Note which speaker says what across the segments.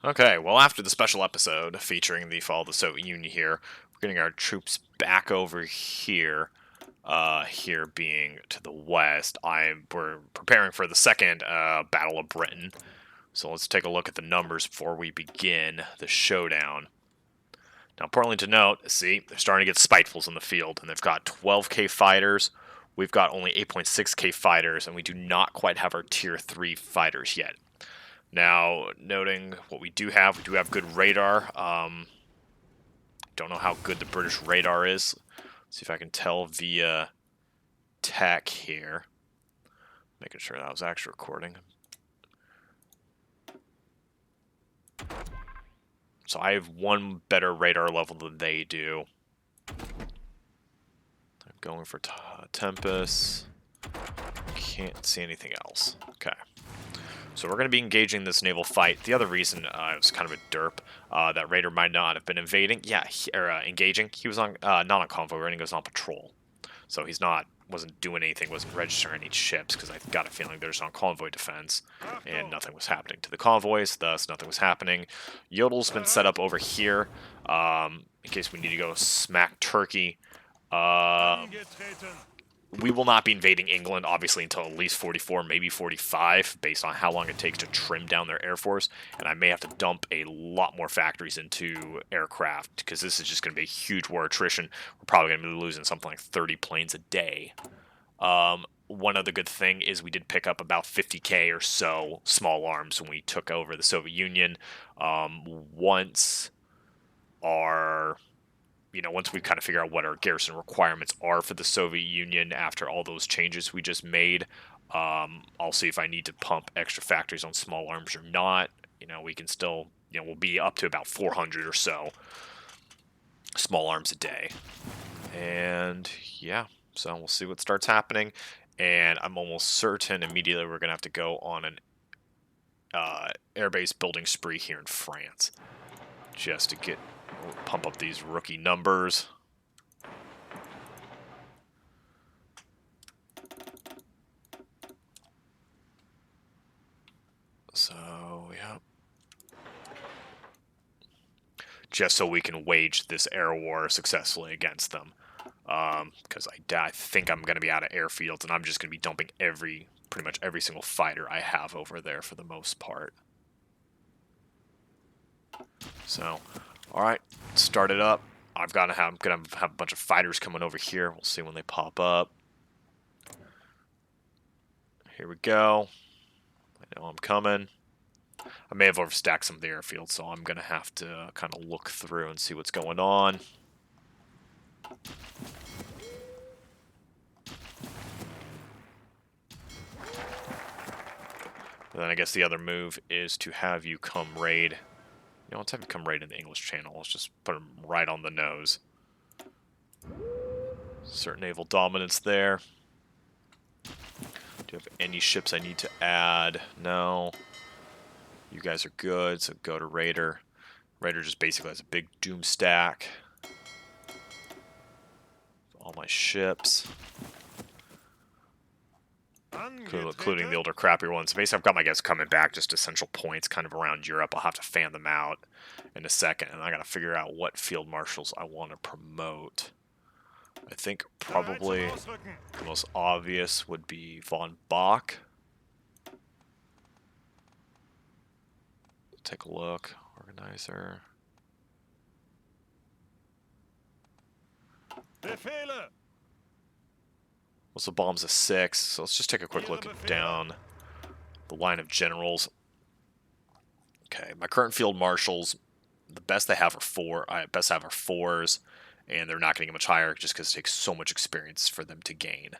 Speaker 1: Okay, well, after the special episode featuring the fall of the Soviet Union here, we're getting our troops back over here. Here being to the west, we're preparing for the second Battle of Britain. So let's take a look at the numbers before we begin the showdown. Now, importantly to note, see, they're starting to get spitefuls in the field, and they've got 12K fighters. We've got only 8.6K fighters, and we do not quite have our tier 3 fighters yet. Now, noting what we do have good radar. Don't know how good the British radar is. Let's see if I can tell via tech here. Making sure that was actually recording. So I have one better radar level than they do. I'm going for Tempest. Can't see anything else. Okay. So we're going to be engaging this naval fight. The other reason it was kind of a derp that Raider might not have been invading, engaging. He was on not on convoy, Raider was on patrol, so he's wasn't doing anything, wasn't registering any ships because I got a feeling there's on convoy defense, and nothing was happening to the convoys. Thus, nothing was happening. Yodel's been set up over here in case we need to go smack Turkey. We will not be invading England, obviously, until at least 44, maybe 45, based on how long it takes to trim down their air force. And I may have to dump a lot more factories into aircraft, because this is just going to be a huge war attrition. We're probably going to be losing something like 30 planes a day. One other good thing is we did pick up about 50K or so small arms when we took over the Soviet Union. Once our once we kind of figure out what our garrison requirements are for the Soviet Union after all those changes we just made, I'll see if I need to pump extra factories on small arms or not. We can still, we'll be up to about 400 or so small arms a day. And yeah, so we'll see what starts happening. And I'm almost certain immediately we're going to have to go on an airbase building spree here in France just to pump up these rookie numbers. So, yeah. Just so we can wage this air war successfully against them. Because I think I'm going to be out of airfields, and I'm just going to be dumping pretty much every single fighter I have over there for the most part. So, alright, start it up. I'm gonna have a bunch of fighters coming over here. We'll see when they pop up. Here we go. I know I'm coming. I may have overstacked some of the airfields, so I'm gonna have to kind of look through and see what's going on. And then I guess the other move is to have you come raid. Let's have you come raid in the English Channel. Let's just put them right on the nose. Certain naval dominance there. Do you have any ships I need to add? No. You guys are good, so go to Raider. Raider just basically has a big doom stack. All my ships. Including the older, crappier ones. Basically, I've got my guys coming back, just essential points kind of around Europe. I'll have to fan them out in a second, and I got to figure out what field marshals I want to promote. I think probably the most obvious would be von Bock. Take a look. Organizer. Well, the bomb's a 6, so let's just take a quick look down the line of generals. Okay, my current field marshals, the best they have are 4. I best have are 4s, and they're not going to get much higher just because it takes so much experience for them to gain.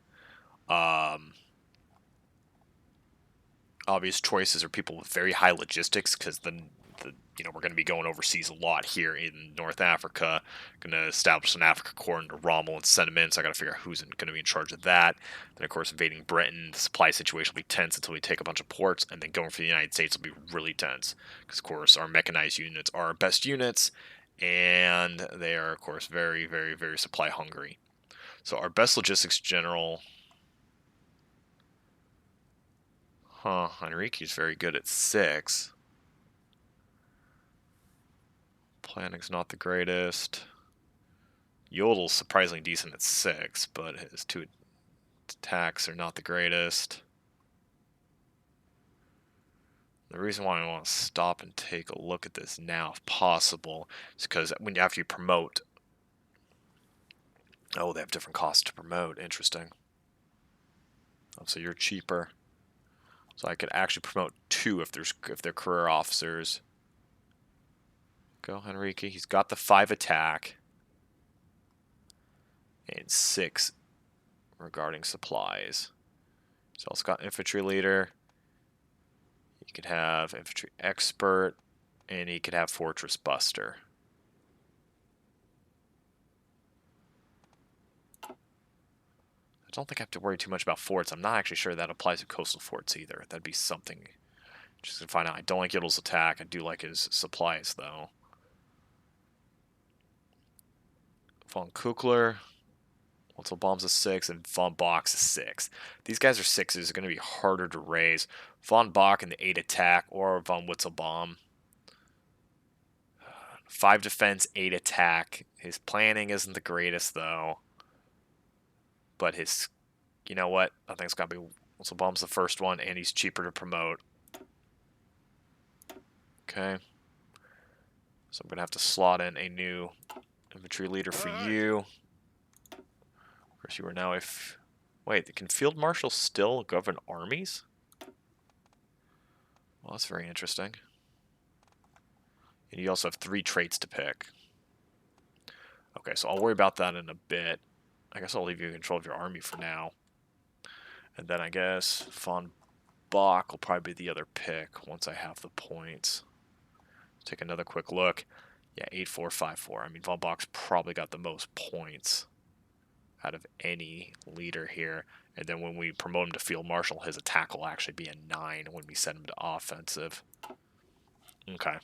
Speaker 1: Obvious choices are people with very high logistics, because we're going to be going overseas a lot here in North Africa. Going to establish an Africa Corps under Rommel and send them in, so I got to figure out who's going to be in charge of that. Then, of course, invading Britain, the supply situation will be tense until we take a bunch of ports, and then going for the United States will be really tense, because, of course, our mechanized units are our best units, and they are, of course, very, very, very supply hungry. So our best logistics general... Enrique's very good at 6. Planning's not the greatest. Yodel's surprisingly decent at 6, but his 2 attacks are not the greatest. The reason why I want to stop and take a look at this now, if possible, is because after you promote... Oh, they have different costs to promote. Interesting. Oh, so you're cheaper. So I could actually promote 2 if they're career officers. Go, Henrique. He's got the 5 attack. And 6 regarding supplies. He's also got infantry leader. He could have infantry expert. And he could have fortress buster. I don't think I have to worry too much about forts. I'm not actually sure that applies to coastal forts either. That'd be something. Just to find out. I don't like Yodel's attack. I do like his supplies, though. Von Kukler. Wetzel Bomb's a 6, and Von Bock's a 6. These guys are 6s. Are going to be harder to raise. Von Bock in the 8 attack, or Von Witzelbaum. 5 defense, 8 attack. His planning isn't the greatest, though. But his, you know what? I think it's got to be Witzelbaum's the first one, and he's cheaper to promote. Okay. So I'm going to have to slot in a new infantry leader for you. Of course, you are now Wait, can field marshals still govern armies? Well, that's very interesting. And you also have 3 traits to pick. Okay, so I'll worry about that in a bit. I guess I'll leave you in control of your army for now. And then I guess Von Bock will probably be the other pick once I have the points. Take another quick look. Yeah, 8-4-5-4. I mean, Von Bock's probably got the most points out of any leader here. And then when we promote him to field marshal, his attack will actually be a 9 when we send him to offensive. Okay.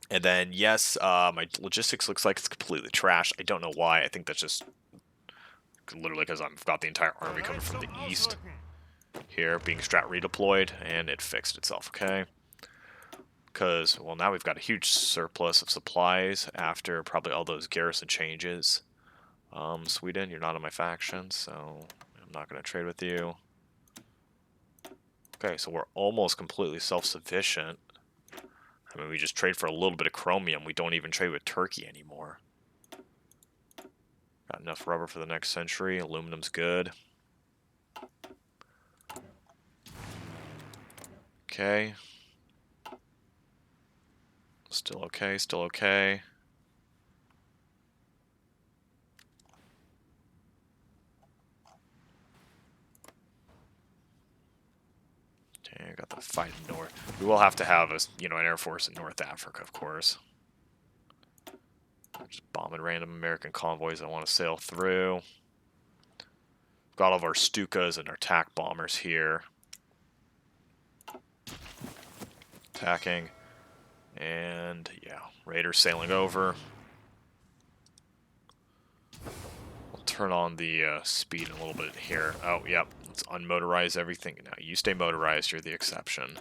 Speaker 1: And then, yes, my logistics looks like it's completely trash. I don't know why. I think that's just literally because I've got the entire army coming from the east here, being strat redeployed, and it fixed itself, okay? Because, well, now we've got a huge surplus of supplies after probably all those garrison changes. Sweden, you're not in my faction, so I'm not going to trade with you. Okay, so we're almost completely self-sufficient. I mean, we just trade for a little bit of chromium. We don't even trade with Turkey anymore. Got enough rubber for the next century. Aluminum's good. Okay. Still okay, still okay. Okay, I got the fight in north. We will have to have an Air Force in North Africa, of course. Just bombing random American convoys I want to sail through. Got all of our Stukas and our attack bombers here. Attacking. And, yeah, Raiders sailing over. We'll turn on the speed a little bit here. Oh, yep. Let's unmotorize everything. Now, you stay motorized. You're the exception.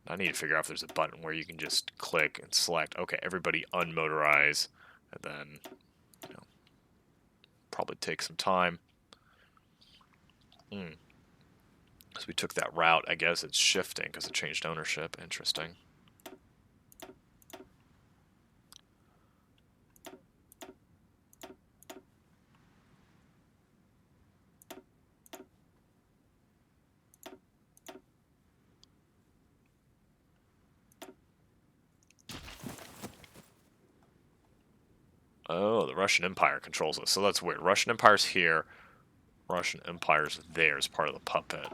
Speaker 1: I need to figure out if there's a button where you can just click and select, okay, everybody unmotorize, and then, probably take some time. So we took that route. I guess it's shifting because it changed ownership. Interesting. Oh, the Russian Empire controls us. So that's weird. Russian Empire's here. Russian Empire's there as part of the puppet.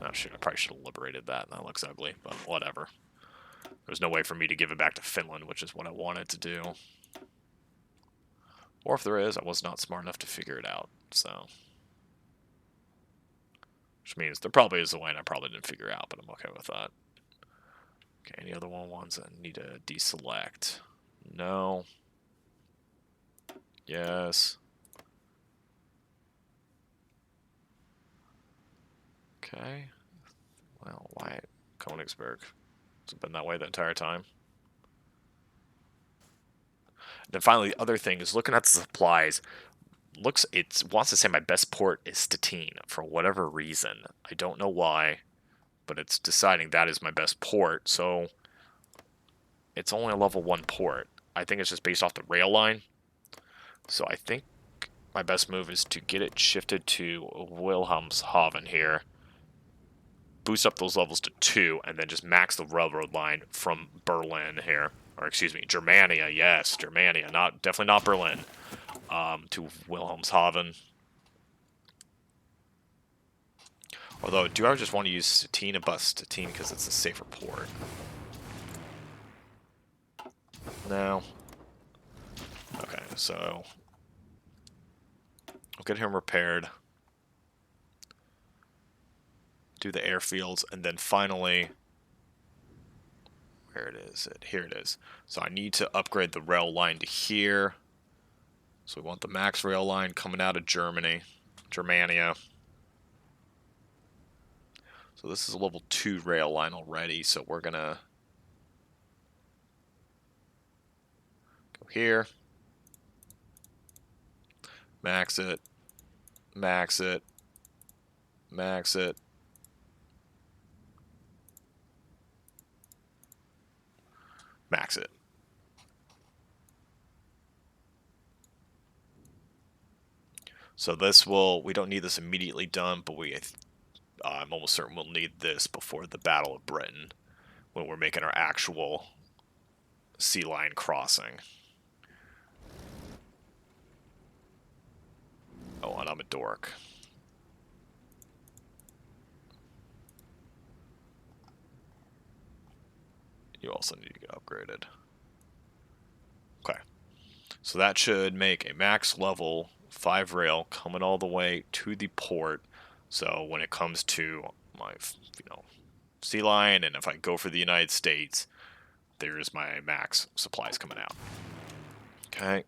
Speaker 1: Oh, shoot, I probably should have liberated that. That looks ugly, but whatever. There's no way for me to give it back to Finland, which is what I wanted to do. Or if there is, I was not smart enough to figure it out, so. Which means there probably is a way and I probably didn't figure out, but I'm okay with that. Okay, any other ones that need to deselect? No. Yes. Okay. Well, why Königsberg? It's been that way the entire time. Then finally, the other thing is looking at the supplies. It wants to say my best port is Statine for whatever reason. I don't know why, but it's deciding that is my best port. So it's only a level 1 port. I think it's just based off the rail line. So I think my best move is to get it shifted to Wilhelmshaven here. Boost up those levels to 2, and then just max the railroad line from Berlin here. Or excuse me, Germania, yes, Germania, definitely not Berlin. To Wilhelmshaven. Although, do I just want to use Stettin and bust Stettin because it's a safer port? No. Okay, so I'll get him repaired. Do the airfields, and then finally, where is it? Here it is. So I need to upgrade the rail line to here. So we want the max rail line coming out of Germania. So this is a level 2 rail line already, so we're gonna go here. Max it. Max it. Max it. Max it. So this we don't need this immediately done, but I'm almost certain we'll need this before the Battle of Britain, when we're making our actual sea line crossing. Oh, and I'm a dork. You also need to get upgraded. Okay. So that should make a max level 5 rail coming all the way to the port. So when it comes to my, sea line, and if I go for the United States, there's my max supplies coming out. Okay.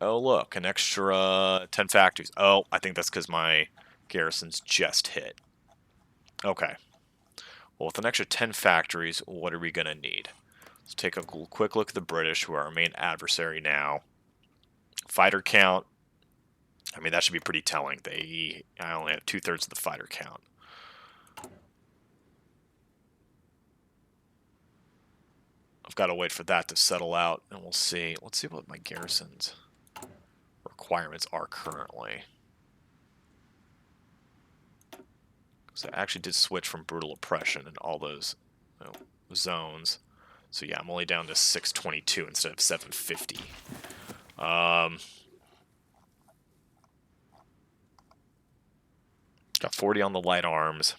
Speaker 1: Oh, look, an extra 10 factories. Oh, I think that's because my garrison's just hit. Okay. Well, with an extra 10 factories, what are we going to need? Let's take a quick look at the British, who are our main adversary now. Fighter count. I mean, that should be pretty telling. I only have 2/3 of the fighter count. I've got to wait for that to settle out, and we'll see. Let's see what my garrison's requirements are currently. So I actually did switch from brutal oppression and all those zones. So yeah, I'm only down to 622 instead of 750. Got 40 on the light arms.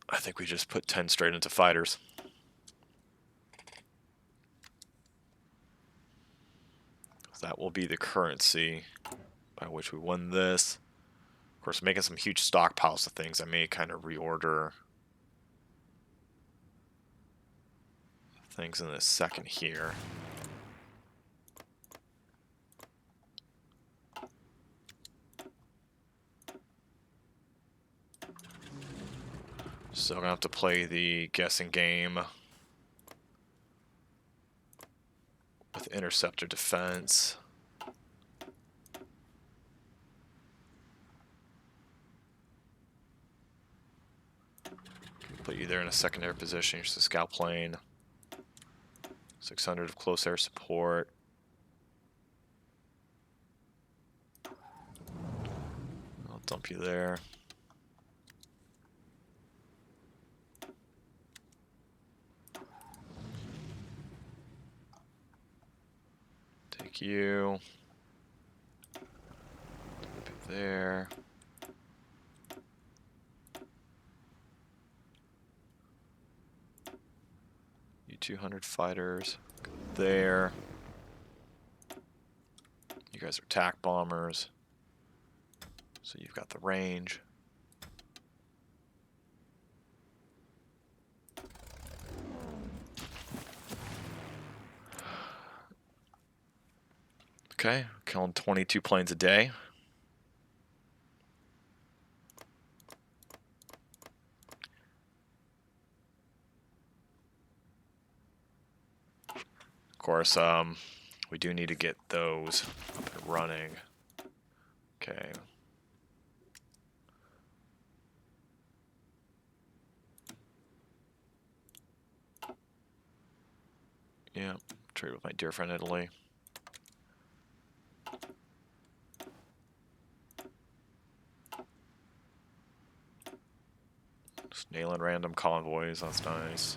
Speaker 1: I think we just put 10 straight into fighters. That will be the currency by which we win this. Of course, making some huge stockpiles of things. I may kind of reorder things in a second here. So I'm going to have to play the guessing game with interceptor defense. Put you there in a secondary position. Here's the scout plane. 600 of close air support. I'll dump you there. Take you. Dump you there. You 200 fighters. Go there. You guys are attack bombers. So you've got the range. Okay, killing 22 planes a day. Of course, we do need to get those up and running. Okay. Yeah, trade with my dear friend Italy. Just nailing random convoys, that's nice.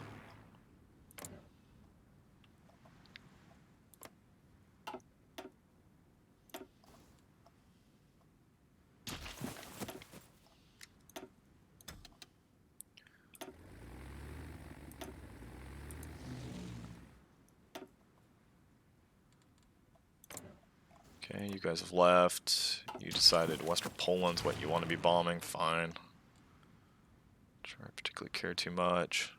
Speaker 1: Okay, you guys have left. You decided Western Poland's what you want to be bombing. Fine. Not sure I particularly care too much.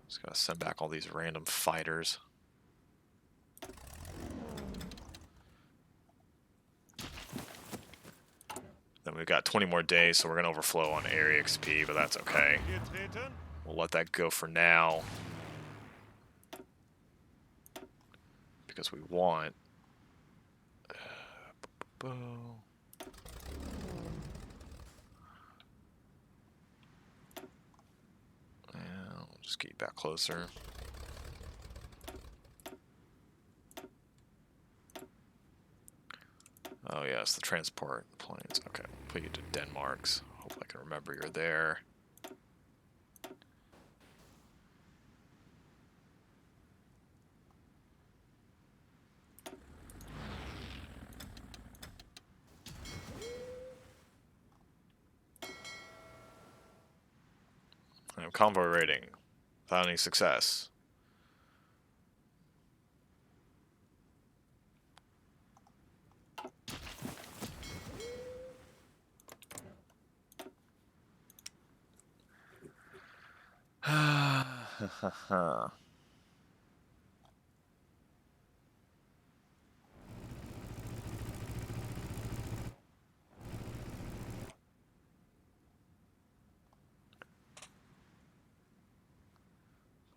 Speaker 1: Just gotta send back all these random fighters. Then we've got 20 more days, so we're gonna overflow on area XP, but that's okay. We'll let that go for now. Because we want... Yeah, we'll just get you back closer. Oh yes, the transport planes. Okay, put you to Denmark's. Hope I can remember you're there. Convoy rating. Without any success.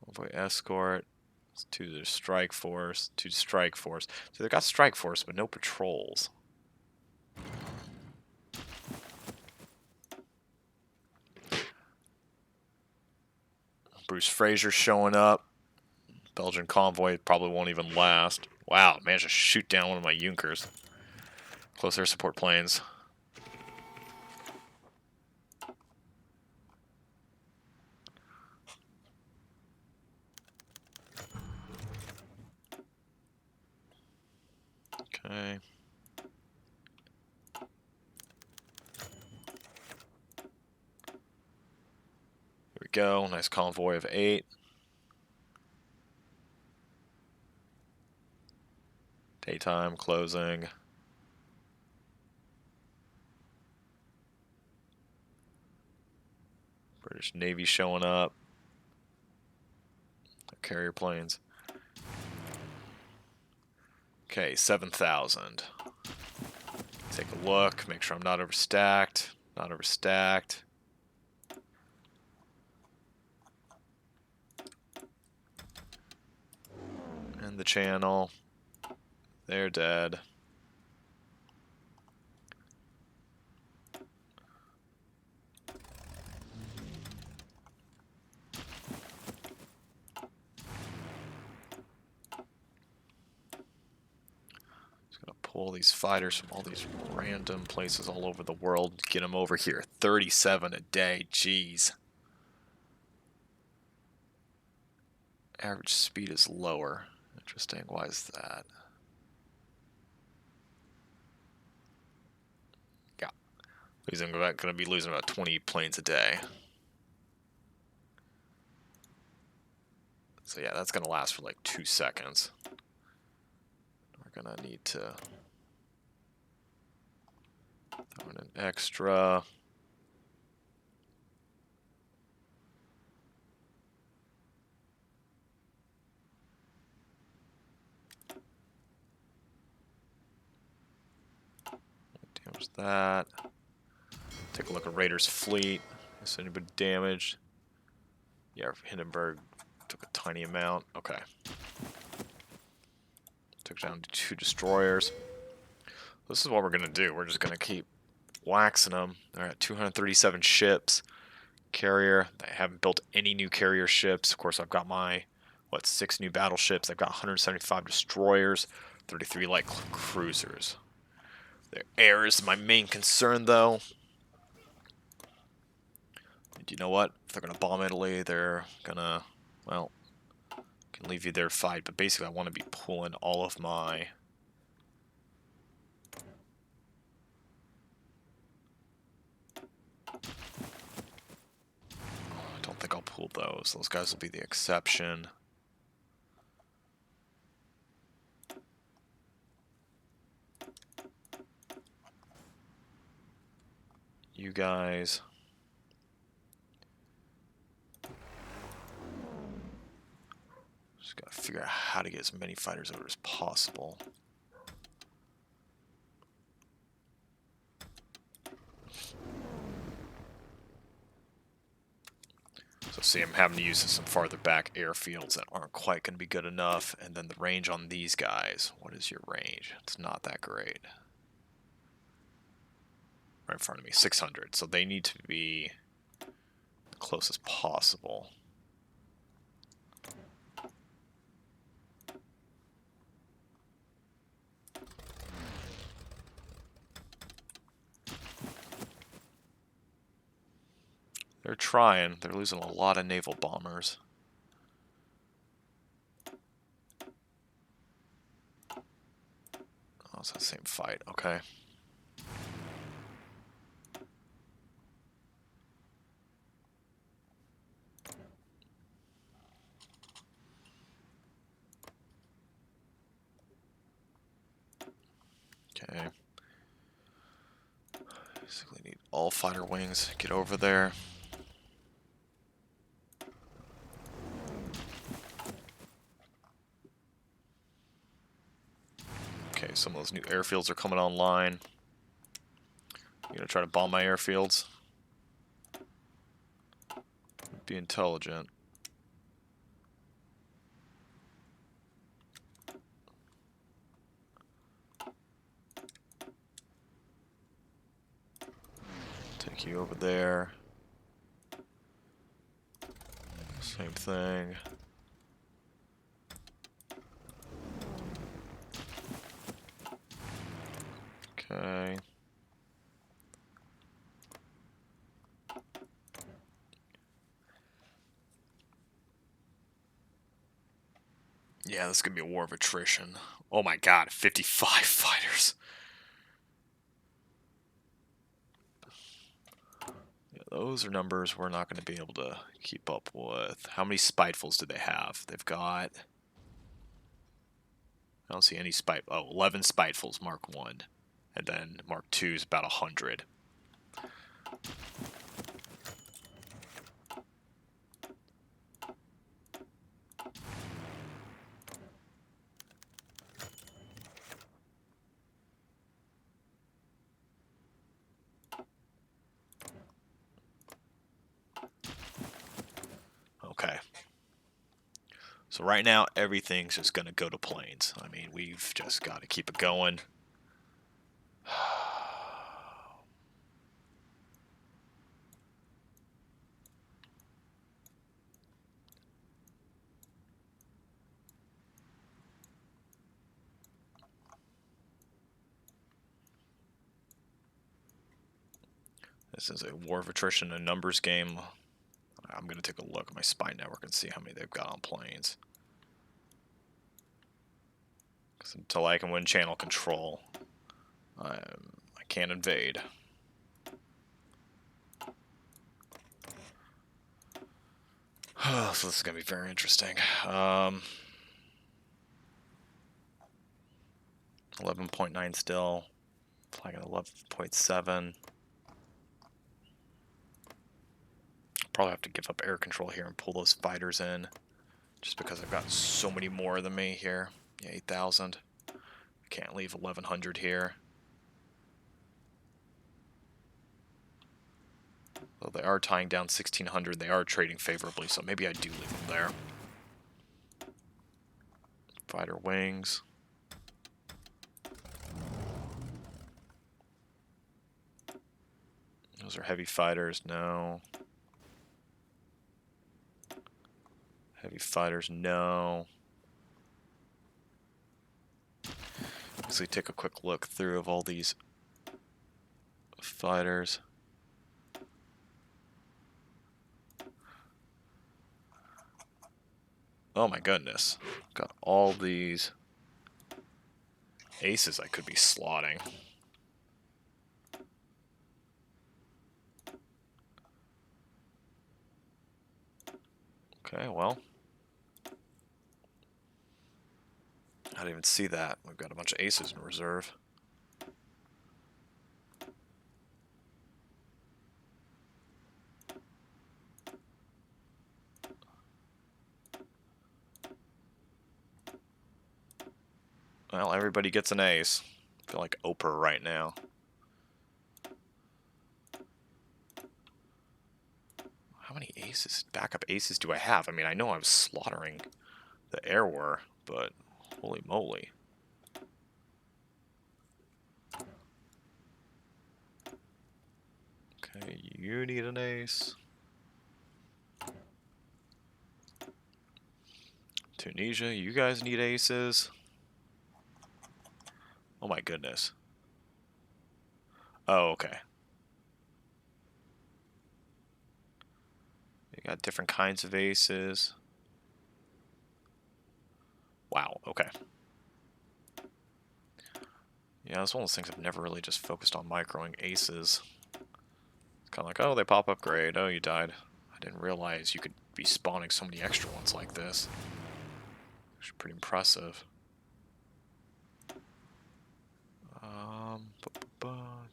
Speaker 1: Convoy escort. It's 2 to strike force. 2 to strike force. So they got strike force, but no patrols. Bruce Fraser showing up. Belgian convoy probably won't even last. Wow, managed to shoot down one of my Junkers. Close air support planes. Okay. Here we go. Nice convoy of 8. Daytime closing. British Navy showing up. Carrier planes. Okay, 7,000. Take a look, make sure I'm not overstacked. Not overstacked. And the channel. They're dead. Pull these fighters from all these random places all over the world. Get them over here. 37 a day. Jeez. Average speed is lower. Interesting. Why is that? Yeah. Going to be losing about 20 planes a day. So yeah, that's going to last for like 2 seconds. We're going to need to throw in an extra. There's that. Take a look at Raiders' fleet. Is anybody damaged? Yeah, Hindenburg took a tiny amount. Okay. Took down 2 destroyers. This is what we're going to do. We're just going to keep waxing them. They're at 237 ships. Carrier. I haven't built any new carrier ships. Of course, I've got my, 6 new battleships. I've got 175 destroyers, 33 light cruisers. Their air is my main concern, though. And you know what? If they're going to bomb Italy, they're going to, well, can leave you there to fight. But basically, I want to be pulling all of my... I don't think I'll pull those. Those guys will be the exception. You guys... just gotta figure out how to get as many fighters over as possible. So see, I'm having to use some farther back airfields that aren't quite going to be good enough. And then the range on these guys. What is your range? It's not that great. Right in front of me, 600. So they need to be the closest possible. They're trying. They're losing a lot of naval bombers. Oh, it's the same fight. Okay. Okay. Basically need all fighter wings. Get over there. Okay, some of those new airfields are coming online. You gonna try to bomb my airfields? Be intelligent. Take you over there. Same thing. Okay. Yeah, this is gonna be a war of attrition. Oh my god, 55 fighters. Yeah, those are numbers we're not gonna be able to keep up with. How many spitefuls do they have? They've got... I don't see any spite... Oh, 11 spitefuls, Mark 1. And then Mark 2 is about 100. Okay. So right now, everything's just going to go to planes. I mean, we've just got to keep it going. This is a war of attrition and numbers game. I'm going to take a look at my spy network and see how many they've got on planes. Because until I can win channel control, I can't invade. So this is going to be very interesting. 11.9 still. Flying at 11.7. Probably have to give up air control here and pull those fighters in. Just because I've got so many more than me here. Yeah, 8,000. I can't leave 1,100 here. Though they are tying down 1600, they are trading favorably, so maybe I do leave them there. Fighter wings. Those are heavy fighters. No. Heavy fighters. No. So we take a quick look through of all these fighters. Oh my goodness. Got all these aces I could be slotting. Okay, well. I didn't even see that. We've got a bunch of aces in reserve. Well, everybody gets an ace. I feel like Oprah right now. How many aces, backup aces do I have? I mean, I know I'm slaughtering the air war, but holy moly. Okay, you need an ace. Tunisia, you guys need aces. Oh my goodness. Oh, okay. You got different kinds of aces. Wow, okay. Yeah, that's one of those things I've never really just focused on microing aces. It's kind of like, oh, they pop up, great. Oh, you died. I didn't realize you could be spawning so many extra ones like this. It's pretty impressive. Bu -bu -bu.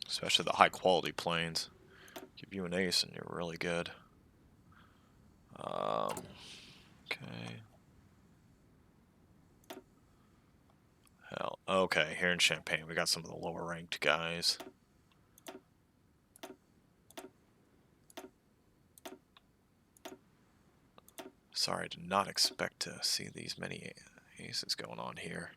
Speaker 1: Especially the high quality planes. Give you an ace and you're really good. Okay. Hell, okay, here in Champagne we got some of the lower ranked guys. Sorry, I did not expect to see these many aces going on here.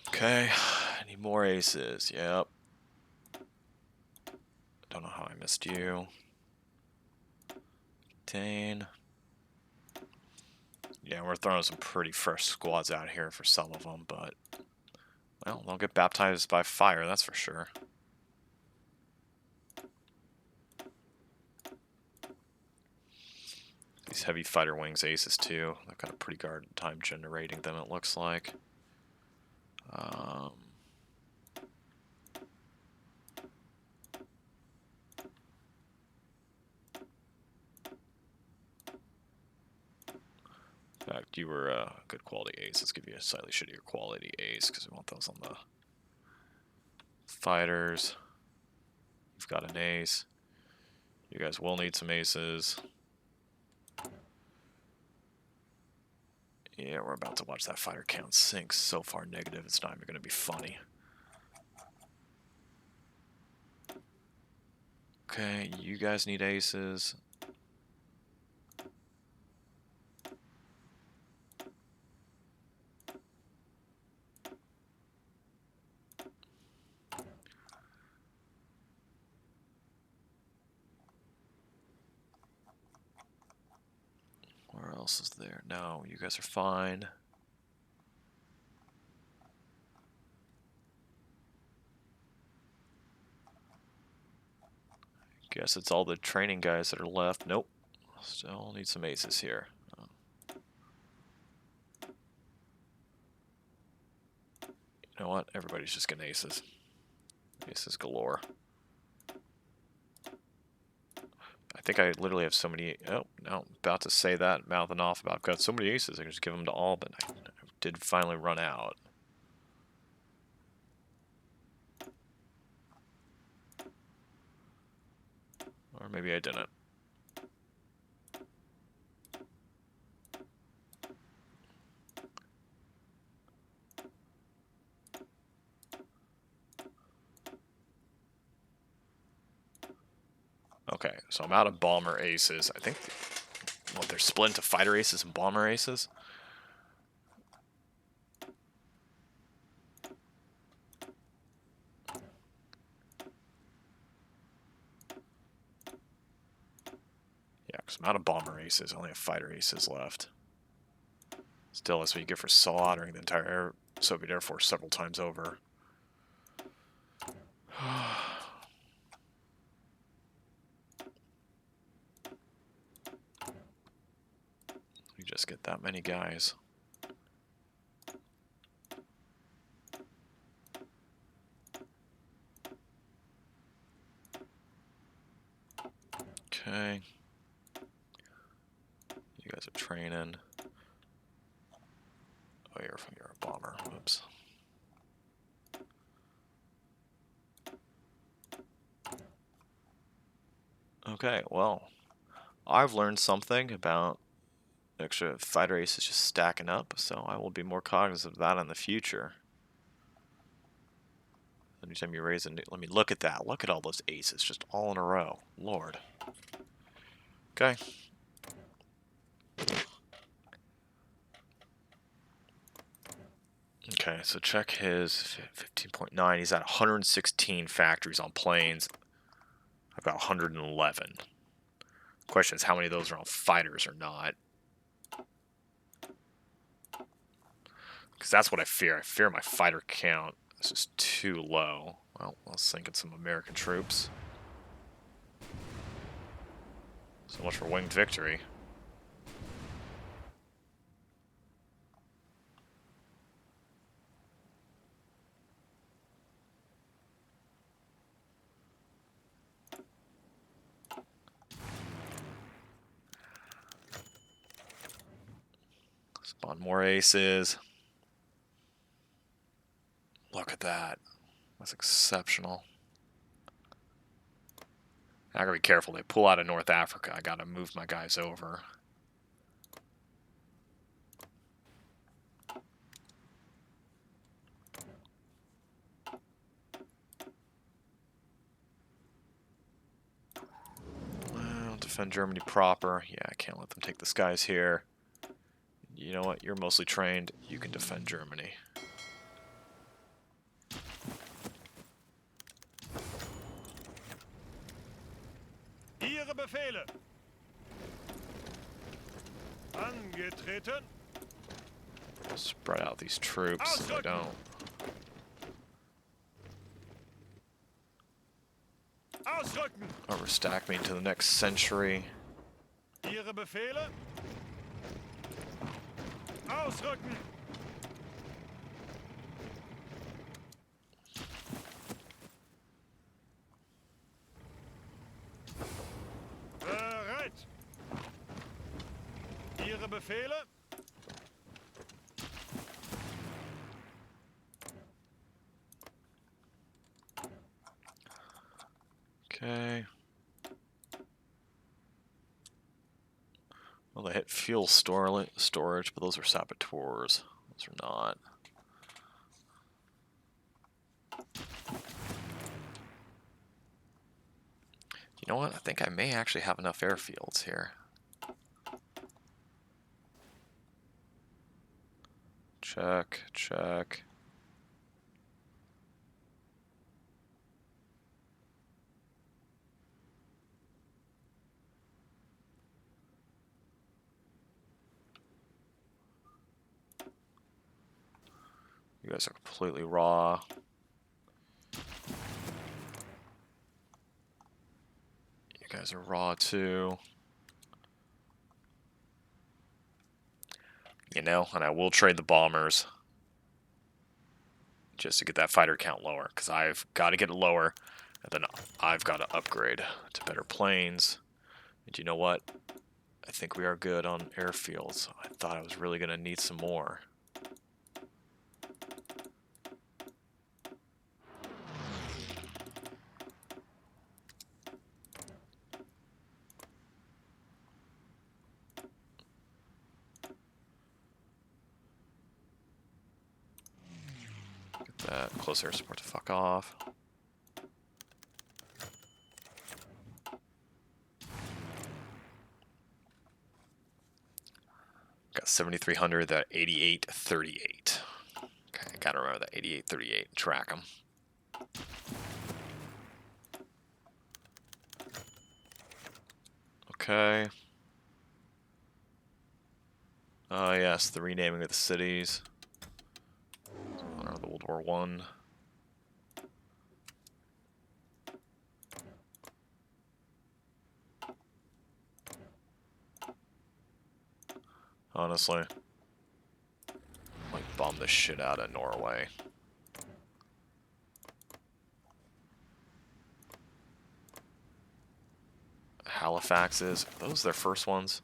Speaker 1: Okay, I need more aces. Yep. Don't know how I missed you. Dane. Yeah, we're throwing some pretty fresh squads out here for some of them, but well, they'll get baptized by fire, that's for sure. These heavy fighter wings aces too. They've got a pretty hard time generating them, it looks like. In fact, you were a good quality ace. Let's give you a slightly shittier quality ace because we want those on the fighters. You've got an ace. You guys will need some aces. Yeah, we're about to watch that fighter count sink so far negative, it's not even going to be funny. Okay, you guys need aces. Where else is there? No, you guys are fine. Guess it's all the training guys that are left. Nope. Still need some aces here. You know what? Everybody's just getting aces. Aces galore. I think I literally have so many... Oh, no. About to say that, mouthing off about I've got so many aces, I can just give them to all, but I did finally run out. Or maybe I didn't. Okay, so I'm out of bomber aces. I think they're split into fighter aces and bomber aces. Yeah, because I'm out of bomber aces. I only have fighter aces left. Still, that's what you get for slaughtering the entire Soviet Air Force several times over. You just get that many guys. Okay. You guys are training. Oh, you're a bomber. Whoops. Okay, well, I've learned something about extra fighter aces just stacking up, so I will be more cognizant of that in the future. Anytime you raise a new... Let me look at that. Look at all those aces just all in a row. Lord. Okay. Okay, so check his 15.9. He's at 116 factories on planes. I've got 111. Question is how many of those are on fighters or not. Because that's what I fear. I fear my fighter count is just too low. Well, let's sink in some American troops. So much for winged victory. Spawn more aces. Look at that. That's exceptional. I gotta be careful. They pull out of North Africa. I gotta move my guys over. Well, defend Germany proper. Yeah, I can't let them take the skies here. You know what? You're mostly trained. You can defend Germany.
Speaker 2: Ihre Befehle. Angetreten.
Speaker 1: Spread out these troops so they don't.
Speaker 2: Ausrücken.
Speaker 1: Overstack me into the next century.
Speaker 2: Ihre Befehle. Ausrücken. Bereit. Ihre Befehle.
Speaker 1: Okay. Well, they hit fuel storage, but those are saboteurs. Those are not. You know what? I think I may actually have enough airfields here. Check, check. You guys are completely raw. guys are raw too. You know, and I will trade the bombers just to get that fighter count lower, because I've got to get it lower, and then I've got to upgrade to better planes. And you know what? I think we are good on airfields. I thought I was really going to need some more. Get that close air support to fuck off. Got 7,300, that 8838. Okay, gotta remember that 8838. Track them. Okay. Yes, the renaming of the cities. Honor the World War One. Honestly, might bomb the shit out of Norway. Halifaxes, are those their first ones?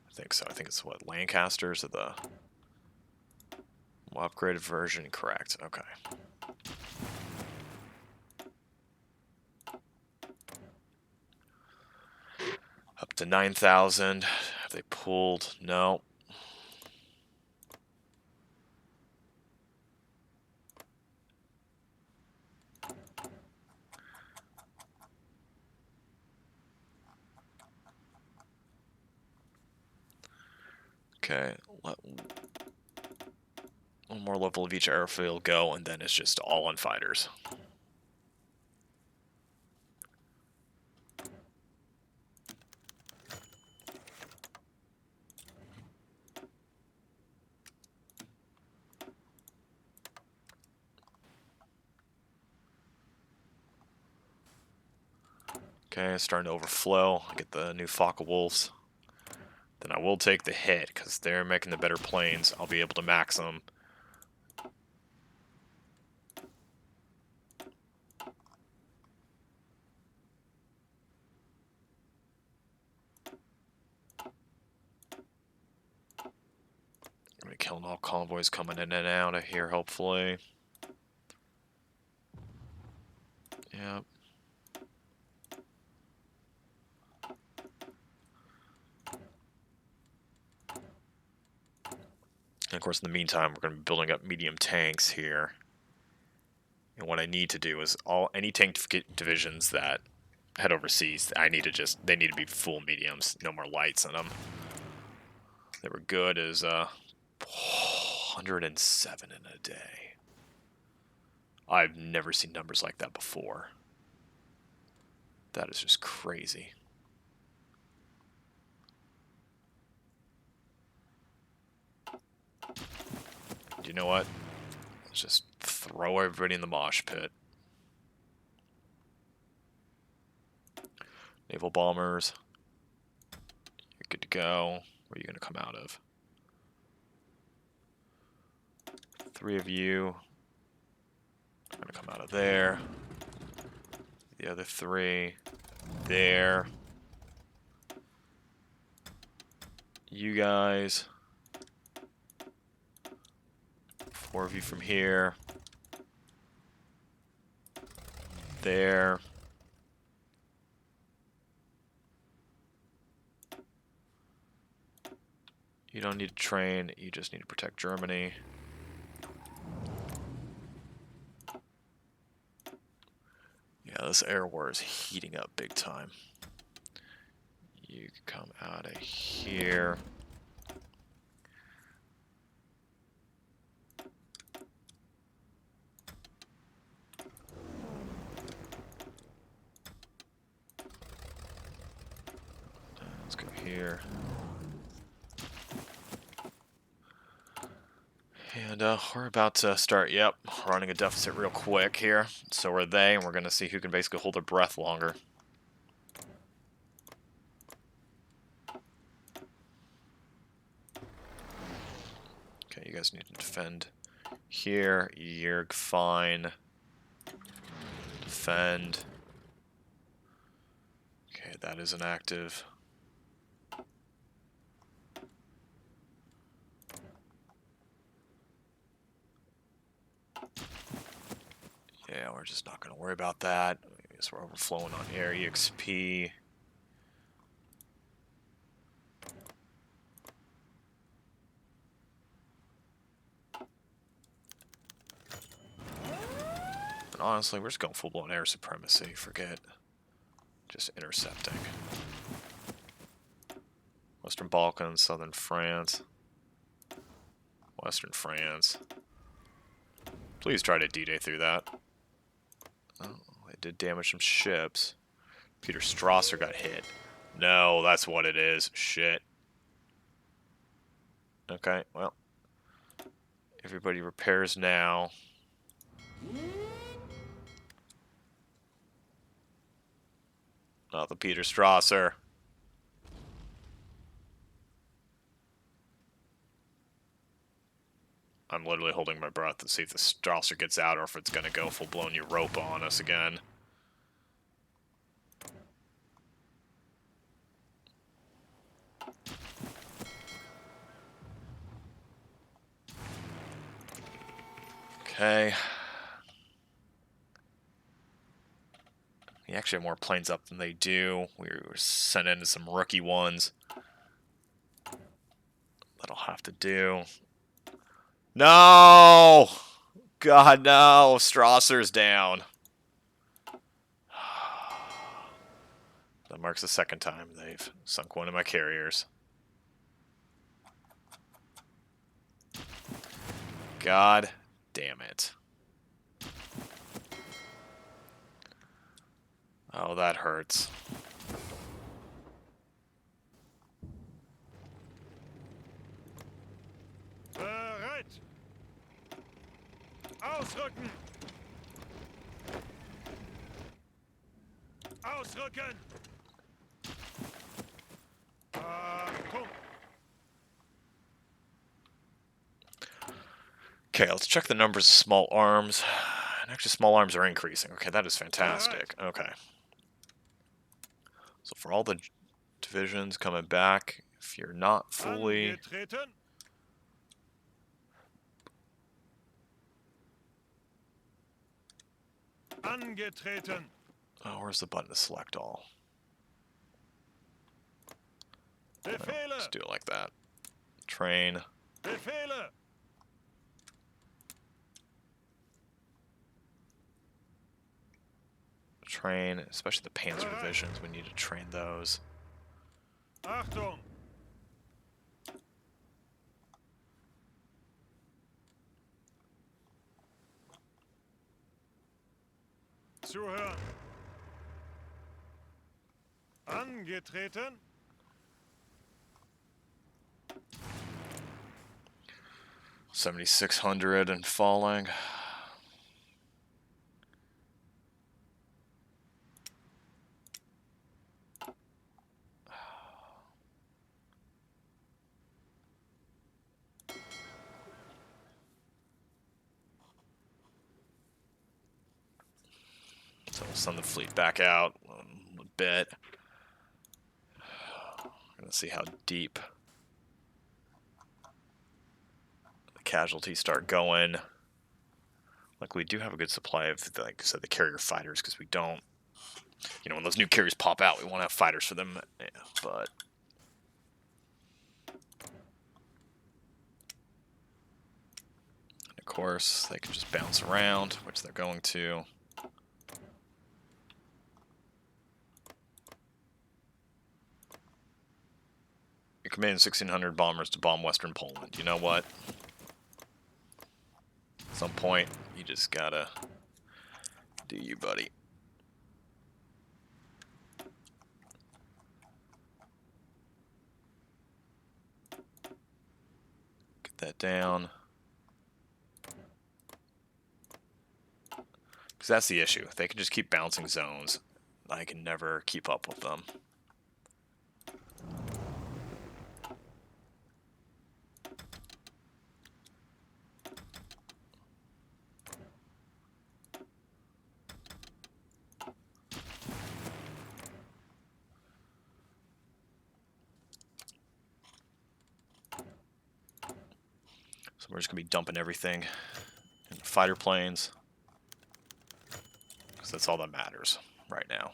Speaker 1: I think so. I think it's what, Lancasters of the upgraded version. Correct. Okay. Up to 9,000. Have they pulled? No. Okay, let one more level of each airfield go, and then it's just all on fighters. Okay, it's starting to overflow. I get the new Focke-Wulfs. Then I will take the hit, because they're making the better planes. I'll be able to max them. I'm going to kill all convoys coming in and out of here, hopefully. Yep. And of course, in the meantime, we're going to be building up medium tanks here. And what I need to do is any tank divisions that head overseas, they need to be full mediums, no more lights in them. They were good as 107 in a day. I've never seen numbers like that before. That is just crazy. You know what? Let's just throw everybody in the mosh pit. Naval bombers. You're good to go. Where are you going to come out of? 3 of you are going to come out of there. The other 3 there. You guys. 4 of you from here. There. You don't need to train, you just need to protect Germany. Yeah, this air war is heating up big time. You can come out of here. Let's go here. And we're about to start, yep, running a deficit real quick here. So are they, and we're going to see who can basically hold their breath longer. Okay, you guys need to defend here. You're fine. Defend. Okay, that is inactive. Yeah, we're just not going to worry about that. I guess we're overflowing on air EXP. And honestly, we're just going full-blown air supremacy. Forget just intercepting. Western Balkans, Southern France. Western France. Please try to D-Day through that. Oh, they did damage some ships. Peter Strasser got hit. No, that's what it is. Shit. Okay, well. Everybody repairs now. Not the Peter Strasser. I'm literally holding my breath to see if the Strasser gets out or if it's going to go full-blown Europa on us again. Okay. We actually have more planes up than they do. We were sent into some rookie ones. That'll have to do. No! God, no! Strasser's down. That marks the second time they've sunk one of my carriers. God damn it. Oh, that hurts.
Speaker 2: Bereit! Ausrücken! Ausrücken! Achtung!
Speaker 1: Okay, let's check the numbers of small arms. And actually, small arms are increasing. Okay, that is fantastic. Okay. So for all the divisions coming back, if you're not fully...
Speaker 2: Angetreten! Angetreten!
Speaker 1: Oh, where's the button to select all? Oh,
Speaker 2: Befehle!
Speaker 1: just do it like that. Train.
Speaker 2: Befehle!
Speaker 1: Train, especially the Panzer divisions. We need to train those.
Speaker 2: Achtung! Zuhören! Angetreten!
Speaker 1: 7,600 and falling. So we'll send the fleet back out a bit. Gonna see how deep the casualties start going. Like, we do have a good supply of, like I said, the carrier fighters, because we don't, you know, when those new carriers pop out, we want to have fighters for them. Yeah, but of course, they can just bounce around, which they're going to. You're committing 1,600 bombers to bomb Western Poland. You know what? At some point, you just gotta do you, buddy. Get that down. Because that's the issue. They can just keep bouncing zones. I can never keep up with them. So we're just going to be dumping everything in the fighter planes. Because that's all that matters right now.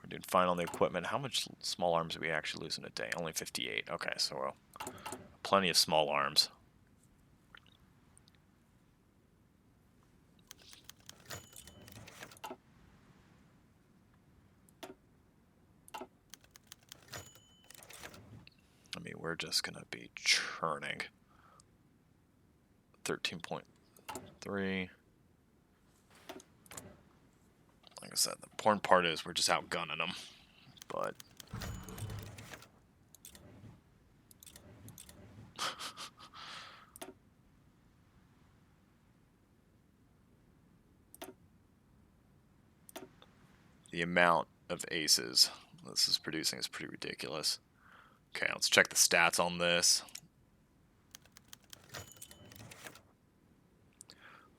Speaker 1: We're doing fine on the equipment. How much small arms do we actually lose in a day? Only 58. Okay, so plenty of small arms. I mean, we're just going to be churning. 13.3. Like I said, the important part is we're just outgunning them. But the amount of aces this is producing is pretty ridiculous. Okay, let's check the stats on this.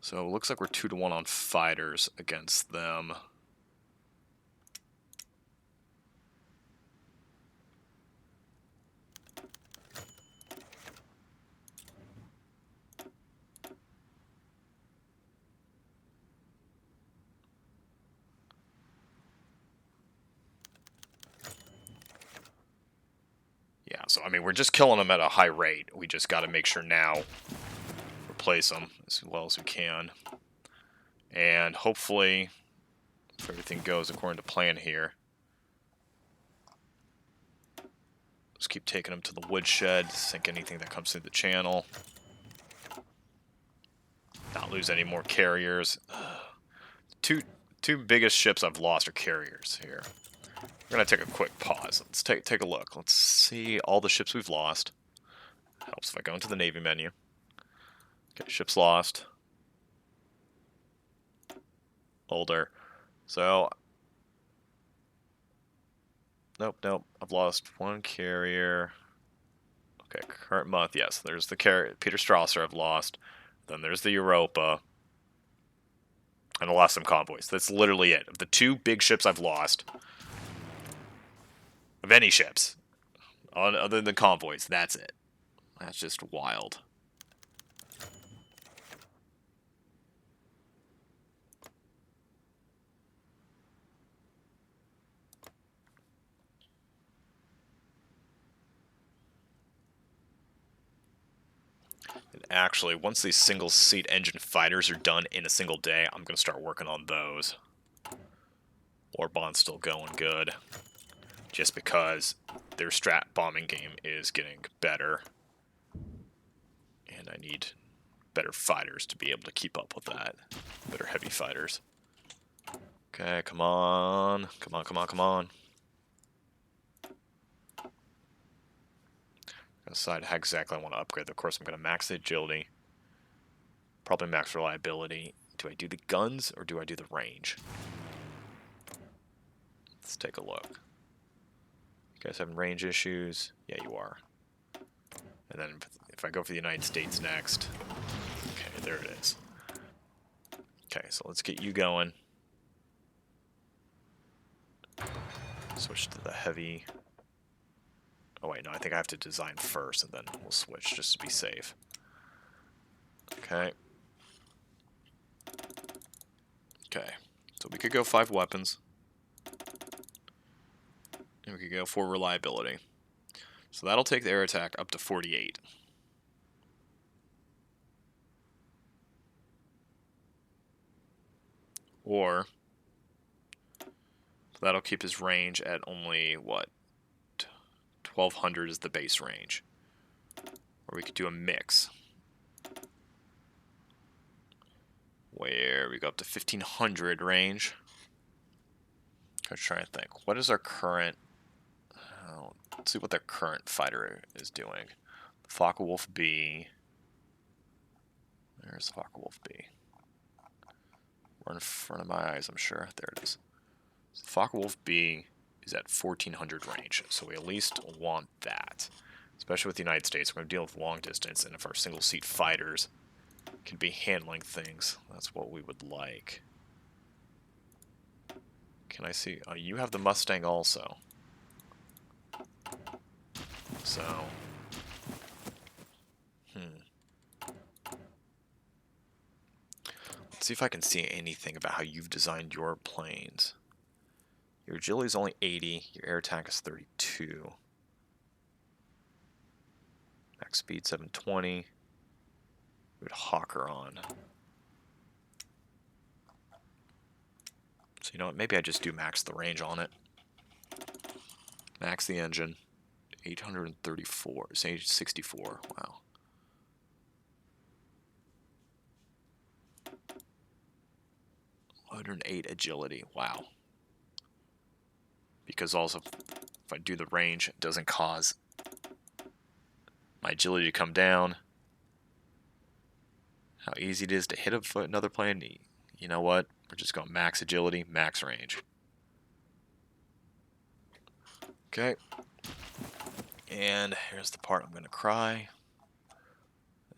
Speaker 1: So it looks like we're 2-1 on fighters against them. Yeah, so I mean, we're just killing them at a high rate. We just got to make sure now replace them as well as we can. And hopefully, if everything goes according to plan here, just keep taking them to the woodshed, sink anything that comes through the channel. Not lose any more carriers. Two biggest ships I've lost are carriers here. We're gonna take a quick pause. Let's take a look. Let's see all the ships we've lost. Helps if I go into the Navy menu. Okay, ships lost. Older. So nope. I've lost one carrier. Okay, current month. Yes, there's the carrier. Peter Strasser I've lost. Then there's the Europa. And I lost some convoys. That's literally it. Of the two big ships I've lost, of any ships, other than convoys, that's it. That's just wild. And actually, once these single-seat engine fighters are done in a single day, I'm going to start working on those. Warbond's still going good. Just because their strat bombing game is getting better. And I need better fighters to be able to keep up with that. Better heavy fighters. Okay, come on. Come on. Decide how exactly I want to upgrade. Of course, I'm going to max the agility. Probably max reliability. Do I do the guns or do I do the range? Let's take a look. You guys having range issues? Yeah, you are. And then if I go for the United States next. Okay, there it is. Okay, so let's get you going. Switch to the heavy. Oh wait, no, I think I have to design first and then we'll switch just to be safe. Okay. Okay, so we could go 5 weapons. And we could go for reliability. So that'll take the air attack up to 48. Or that'll keep his range at only, what, 1200 is the base range. Or we could do a mix. Where we go up to 1500 range. I'm trying to think. What is our current... let's see what their current fighter is doing. Focke-Wulf B. There's Focke-Wulf B. Right in front of my eyes, I'm sure. There it is. So Focke-Wulf B is at 1400 range, so we at least want that. Especially with the United States, we're going to deal with long distance, and if our single-seat fighters can be handling things, that's what we would like. Can I see? Oh, you have the Mustang also. So, let's see if I can see anything about how you've designed your planes. Your agility is only 80. Your air attack is 32. Max speed 720. We would Hawker on. So you know what? Maybe I just do max the range on it. Max the engine. 834. Say 64. Wow. $108 agility. Wow. Because also, if I do the range, it doesn't cause my agility to come down. How easy it is to hit another plane. You know what? We're just going max agility, max range. Okay. And here's the part I'm going to cry.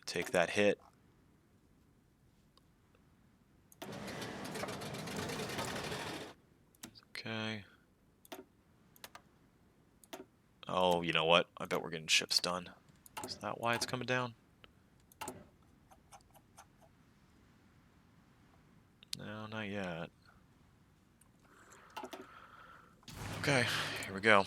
Speaker 1: Take that hit. Okay. Oh, you know what? I bet we're getting ships done. Is that why it's coming down? No, not yet. Okay, here we go.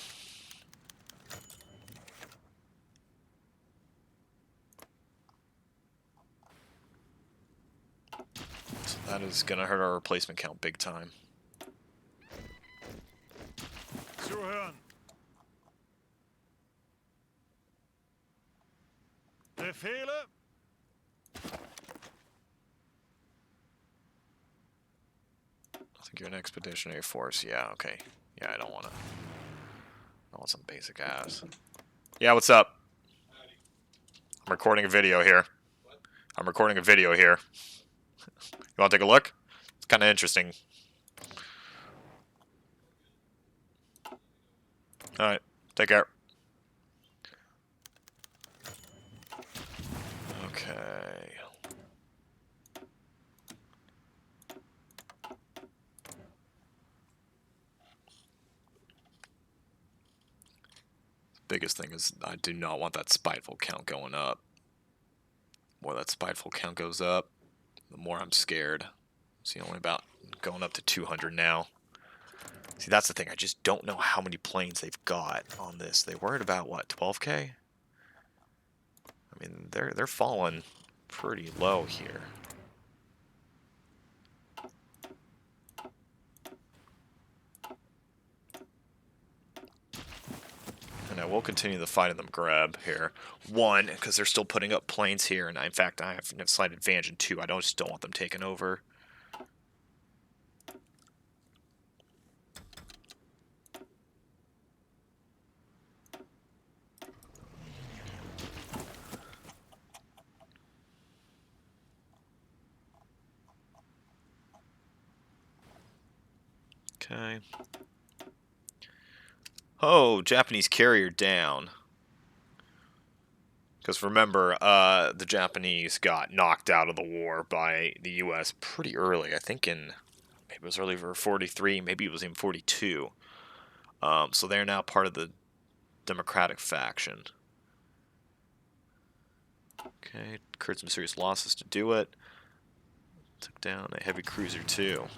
Speaker 1: So that is going to hurt our replacement count big time.
Speaker 2: Zuhören. Befehle.
Speaker 1: I think you're an expeditionary force. Yeah, okay. Yeah, I don't want to. I want some basic ass. Yeah, what's up? I'm recording a video here. I'm recording a video here. You want to take a look? It's kind of interesting. Alright, take care. Okay. Biggest thing is I do not want that spiteful count going up. The more that spiteful count goes up, the more I'm scared. See, only about going up to 200 now. See, that's the thing. I just don't know how many planes they've got on this. They were at about, what, 12K? I mean, they're falling pretty low here. And I will continue the fight in the grab here. One, because they're still putting up planes here, and in fact, I have a slight advantage in two. I just don't want them taken over. Okay. Oh, Japanese carrier down. Because remember, the Japanese got knocked out of the war by the U.S. pretty early. I think maybe it was early for 43, maybe it was in 42. So they're now part of the Democratic faction. Okay, incurred some serious losses to do it. Took down a heavy cruiser too.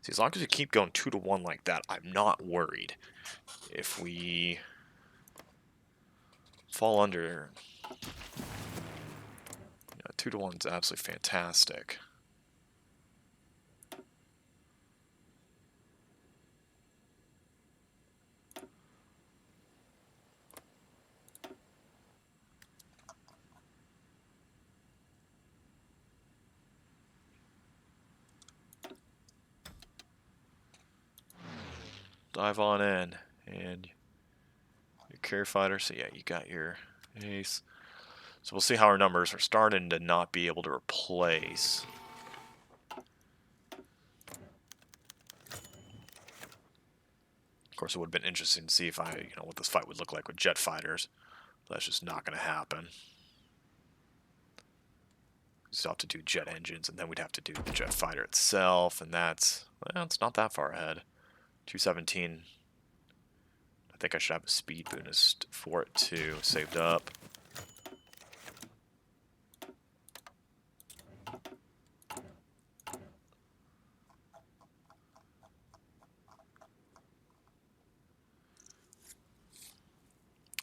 Speaker 1: See, as long as we keep going 2-to-1 like that, I'm not worried. If we fall under, 2-to-1 is absolutely fantastic. Dive on in, and your carrier fighter. So yeah, you got your ace. So we'll see how our numbers are starting to not be able to replace. Of course, it would have been interesting to see if what this fight would look like with jet fighters. But that's just not going to happen. We still have to do jet engines, and then we'd have to do the jet fighter itself, and that's, well, it's not that far ahead. 217. I think I should have a speed bonus for it too, saved up.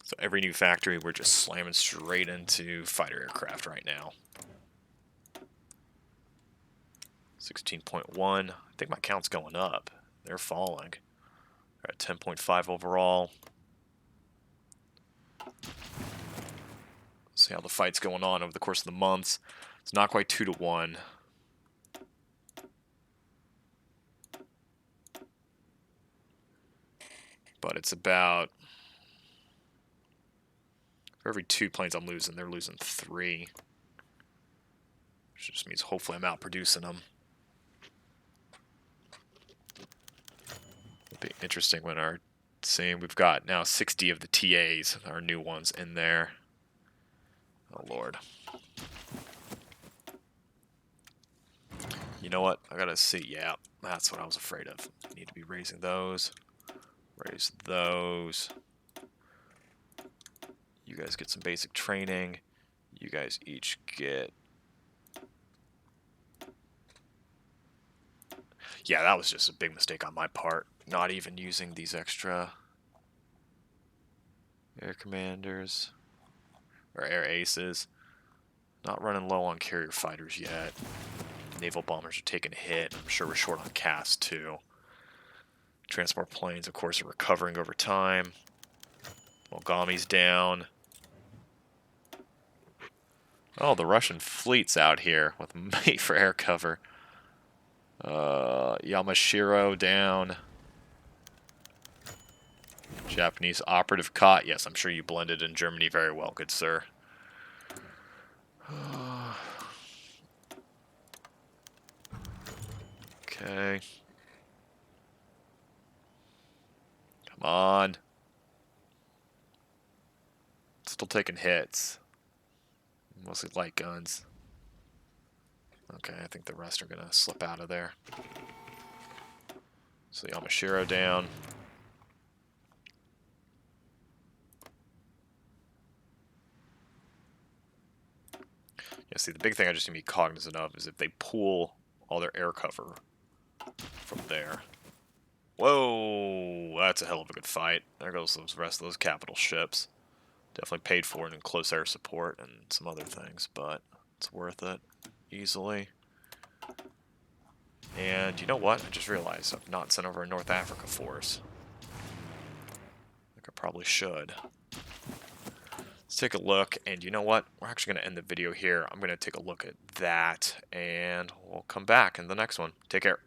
Speaker 1: So every new factory, we're just slamming straight into fighter aircraft right now. 16.1. I think my count's going up. They're falling. We're at 10.5 overall. See how the fight's going on over the course of the months. It's not quite 2-1. But it's about, for every 2 planes I'm losing, they're losing 3. Which just means hopefully I'm outproducing them. It'll be interesting when we've got now 60 of the TAs, our new ones, in there. Oh, Lord. You know what? I gotta see. Yeah, that's what I was afraid of. Need to be raising those. Raise those. You guys get some basic training. You guys each get... Yeah, that was just a big mistake on my part. Not even using these extra air commanders. Or air aces. Not running low on carrier fighters yet. Naval bombers are taking a hit. I'm sure we're short on cast too. Transport planes, of course, are recovering over time. Mogami's down. Oh, the Russian fleet's out here with mate for air cover. Yamashiro down. Japanese operative caught. Yes, I'm sure you blended in Germany very well, good sir. Okay. Come on. Still taking hits. Mostly light guns. Okay, I think the rest are going to slip out of there. So Yamashiro down. Yeah, see, the big thing I just need to be cognizant of is if they pull all their air cover from there. Whoa, that's a hell of a good fight. There goes the rest of those capital ships. Definitely paid for it in close air support and some other things, but it's worth it easily. And you know what? I just realized I've not sent over a North Africa force. Like I probably should. Let's take a look, and you know what? We're actually going to end the video here. I'm going to take a look at that, and we'll come back in the next one. Take care.